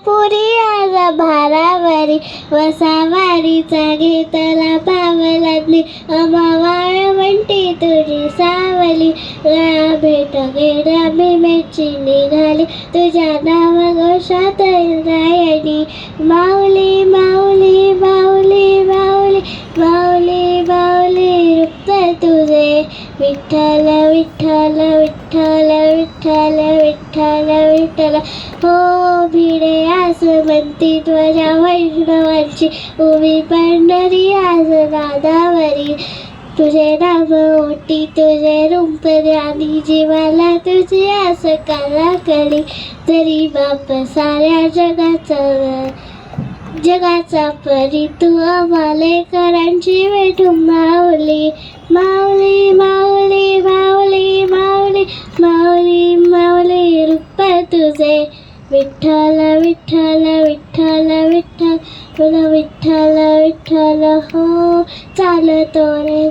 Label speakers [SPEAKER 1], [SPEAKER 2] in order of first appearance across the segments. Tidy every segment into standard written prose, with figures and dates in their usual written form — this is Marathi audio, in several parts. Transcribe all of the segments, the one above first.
[SPEAKER 1] पुरी आज भारावरी वसावारीचा घेतला पावलातली अमावाळ म्हणती तुझी सावली भेट घेण्या मी मेची निघाली तुझ्या नाव घोषात रायणी माऊली माऊली माऊली माऊली माऊली माऊली रूप तुझे विठ्ठल विठ्ठल विठ्ठल विठ्ठल विठ्ठल विठ्ठल हो भिडे आस म्हणती तुझ्या वैष्णवांची उभी पंढरी आज नादावरी तुझे नाम ओटी तुझे रूप आणि जीवाला तुझी आस कानाकडी तरी बाप साऱ्या जगाचा परी तू अमालेकरांची वेठून माऊली माऊली माऊली माऊली माऊली माऊली माऊली रूप तुझे विठ्ठल विठ्ठल विठ्ठल विठ्ठल विठ्ठल विठ्ठल हो चालतो रे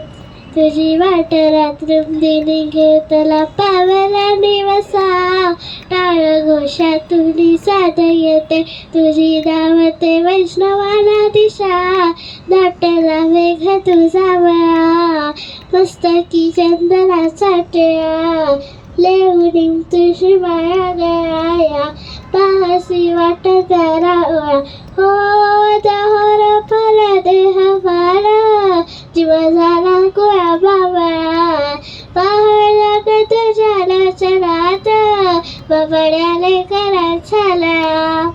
[SPEAKER 1] तुझी वाट रात्रंदिनी घेतला पावला निवसा टाळ घोषातून साध येते तुझी धावते वैष्णवाला दिशा दाटला वेग तुझा वळा मस्तकी चंदनाचा टिळा लेऊन तुझी माया गळाया पाहसी वाट जरा ओळा हो दहोर फला देह वारा जीव झाला कुळा बाबा पाहला ग तुझ्या नाचनात बाबड्याले करा छाला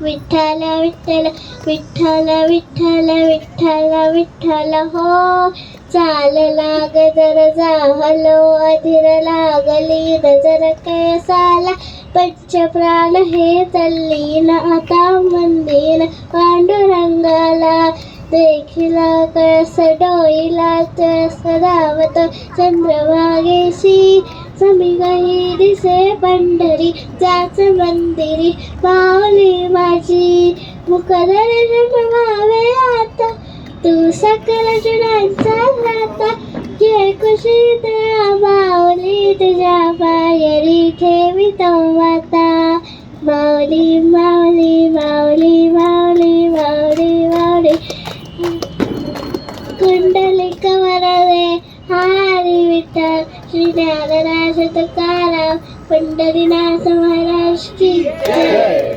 [SPEAKER 1] विठ्ठल विठ्ठल विठ्ठल विठ्ठल विठ्ठल विठ्ठल हो चाल लाग जर जाहलो अधीर लागली नजर कैसाला पंचप्राण हे तल्लीन आता मंदिर पांडुरंगाला देखिला कळस डोईला तळस धावत चंद्रभागेशी समीगही दिसे पंढरी जाच मंदिरी माऊली माझी मुखदर्शन व्हावे आता तू सकल जणांचा राहता जय खुशी त्या माऊली तुझ्या पायरी ठेवितो माता माऊली माऊली माऊली माऊली माऊली माऊली कुंडलिक वरदे हरी विठ्ठल श्री ज्ञानराज तुकाराम पंढरीनाथ महाराज की जय.